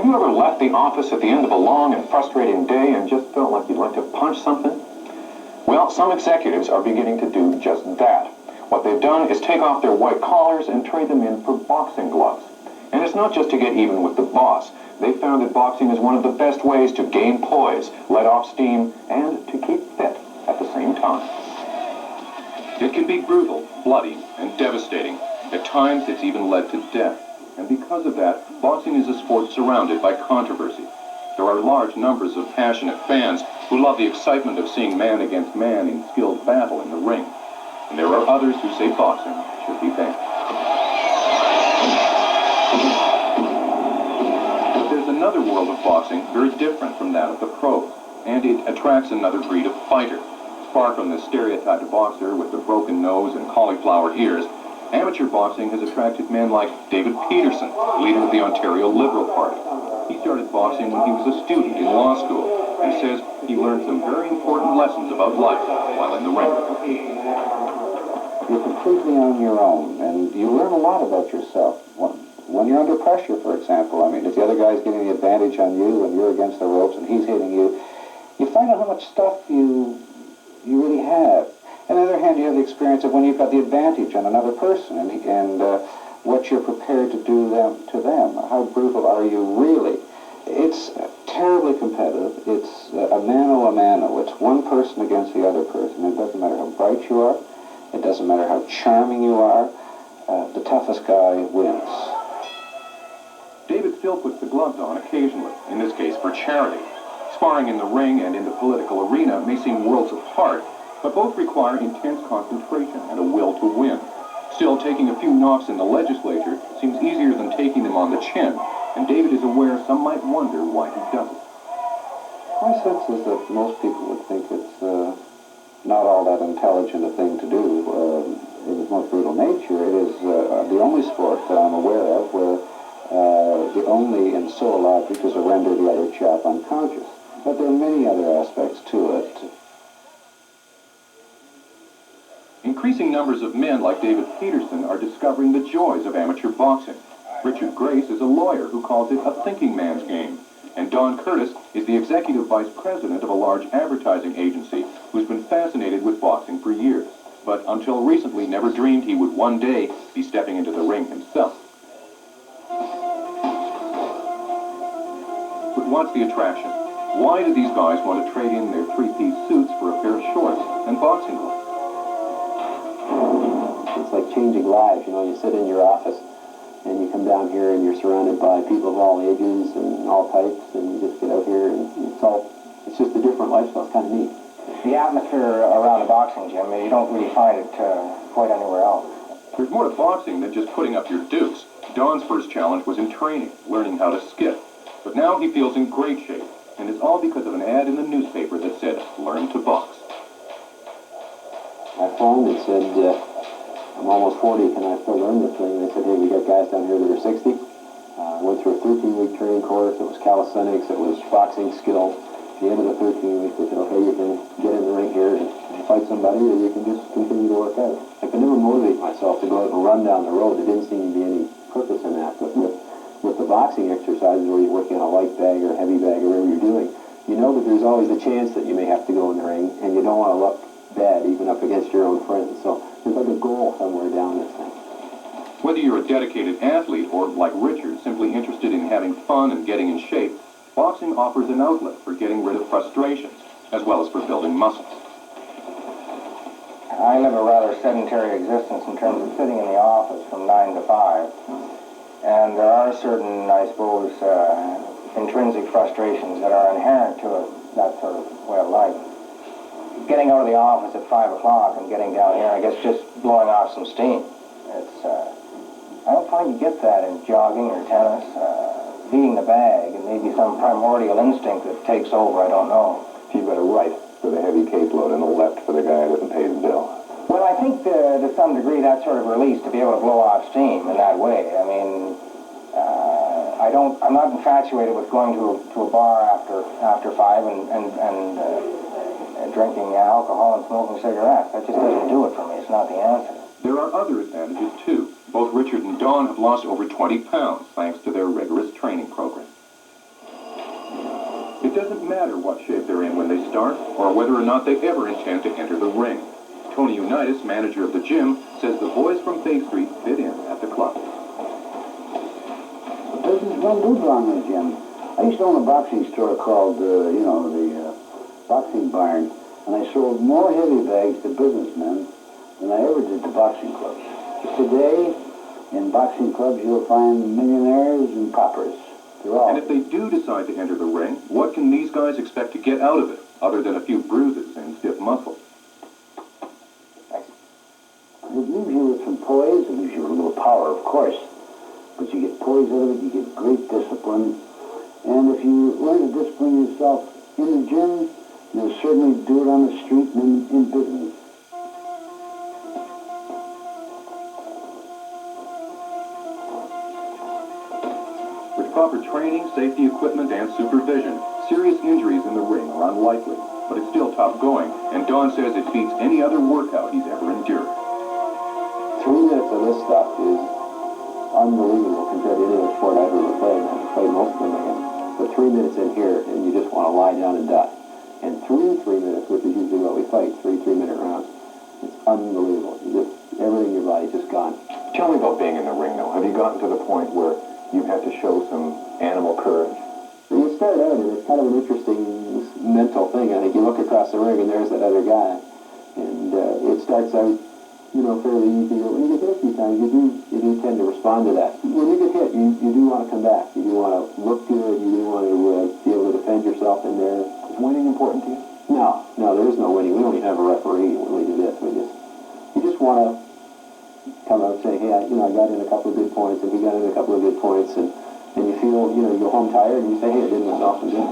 Have you ever left the office at the end of a long and frustrating day and just felt like you'd like to punch something? Well, some executives are beginning to do just that. What they've done is take off their white collars and trade them in for boxing gloves. And it's not just to get even with the boss. They found that boxing is one of the best ways to gain poise, let off steam, and to keep fit at the same time. It can be brutal, bloody, and devastating. At times, it's even led to death. And because of that, boxing is a sport surrounded by controversy. There are large numbers of passionate fans who love the excitement of seeing man against man in skilled battle in the ring. And there are others who say boxing should be banned. But there's another world of boxing very different from that of the pros, and it attracts another breed of fighter. Far from the stereotyped boxer with the broken nose and cauliflower ears, amateur boxing has attracted men like David Peterson, leader of the Ontario Liberal Party. He started boxing when he was a student in law school and says he learned some very important lessons about life while in the ring. You're completely on your own, and you learn a lot about yourself. When you're under pressure, for example, if the other guy's getting the advantage on you and you're against the ropes and he's hitting you, you find out how much stuff you really have. On the other hand, you have the experience of when you've got the advantage on another person and what you're prepared to do to them. How brutal are you really? It's terribly competitive. It's a mano a mano. It's one person against the other person. It doesn't matter how bright you are. It doesn't matter how charming you are. The toughest guy wins. David still puts the gloves on occasionally, in this case for charity. Sparring in the ring and in the political arena may seem worlds apart, but both require intense concentration and a will to win. Still, taking a few knocks in the legislature seems easier than taking them on the chin, and David is aware some might wonder why he does it. My sense is that most people would think it's not all that intelligent a thing to do. In its most brutal nature, it is the only sport that I'm aware of where the only and sole logic is to render the other chap unconscious. But there are many other aspects to it. Increasing numbers of men like David Peterson are discovering the joys of amateur boxing. Richard Grace is a lawyer who calls it a thinking man's game. And Don Curtis is the executive vice president of a large advertising agency who's been fascinated with boxing for years, but until recently never dreamed he would one day be stepping into the ring himself. But what's the attraction? Why do these guys want to trade in their three-piece suits for a pair of shorts and boxing gloves? It's like changing lives. You sit in your office and you come down here and you're surrounded by people of all ages and all types, and you just get out here and it's just a different lifestyle. It's kind of neat. The atmosphere around a boxing gym, you don't really find it quite anywhere else. There's more to boxing than just putting up your dukes. Don's first challenge was in training, learning how to skip. But now he feels in great shape, and it's all because of an ad in the newspaper that said, "Learn to box." I phoned and said, I'm almost 40, can I still learn this thing? They said, hey, we got guys down here that are 60. Went through a 13-week training course. It was calisthenics. It was boxing skill. At the end of the 13 weeks, they said, okay, you can get in the ring here and fight somebody, or you can just continue to work out. I could never motivate myself to go out and run down the road. There didn't seem to be any purpose in that. But with the boxing exercises where you're working on a light bag or a heavy bag or whatever you're doing, you know that there's always a chance that you may have to go in the ring, and you don't want to look bad even up against your own friends. So there's like a goal somewhere down this thing. Whether you're a dedicated athlete or, like Richard, simply interested in having fun and getting in shape, boxing offers an outlet for getting rid of frustrations, as well as for building muscle. I live a rather sedentary existence in terms of sitting in the office from 9 to 5. And there are certain, I suppose, intrinsic frustrations that are inherent to that sort of way of life. Getting out of the office at 5 o'clock and getting down here, I guess just blowing off some steam. I don't find you get that in jogging or tennis, beating the bag, and maybe some primordial instinct that takes over, I don't know. You've got a right for the heavy caseload and a left for the guy who doesn't pay his bill. Well, I think to some degree that sort of release to be able to blow off steam in that way. I'm not infatuated with going to a bar after 5 and drinking alcohol and smoking cigarettes. That just doesn't do it for me. It's not the answer. There are other advantages, too. Both Richard and Don have lost over 20 pounds thanks to their rigorous training program. start or whether or not they ever intend to enter the ring. Tony Unitas, manager of the gym, says the boys from Bay Street fit in at the club. Businessmen do belong in the gym. I used to own a boxing store called, the Boxing Barn, and I sold more heavy bags to businessmen than I ever did to boxing clubs. Today, in boxing clubs, you'll find millionaires and paupers. They're all... And if they do decide to enter the ring, what can these guys expect to get out of it, other than a few bruises and stiff muscle? It leaves you with some poise, it leaves you with a little power, of course. But you get poise out of it, you get great discipline. And if you learn to discipline yourself in the gym, you'll certainly do it on the street and in business. With proper training, safety equipment, and supervision, serious injuries in the ring are unlikely. But it's still tough going, and Don says it beats any other workout he's ever endured. 3 minutes of this stuff is unbelievable compared to any other sport I've ever played. I've played most of them again. But 3 minutes in here, and you just want to lie down and die. And 3 minutes, which is usually what we fight, 3-minute rounds. It's unbelievable. Everything in your body's just gone. Tell me about being in the ring, though. Have you gotten to the point where you've had to show some animal courage? When you start out, and it's kind of an interesting mental thing. I think you look across the ring, and there's that other guy. And it starts out, fairly easy. But when you get hit a few times, you do tend to respond to that. When you get hit, you do want to come back. You do want to look good. You do want to be able to defend yourself in there. Is winning important to you? No, there is no winning. We don't even have a referee when we do this. You just want to come out and say, hey, I got in a couple of good points, and he got in a couple of good points, and you feel, you go home tired, and you say, hey, I did myself some good.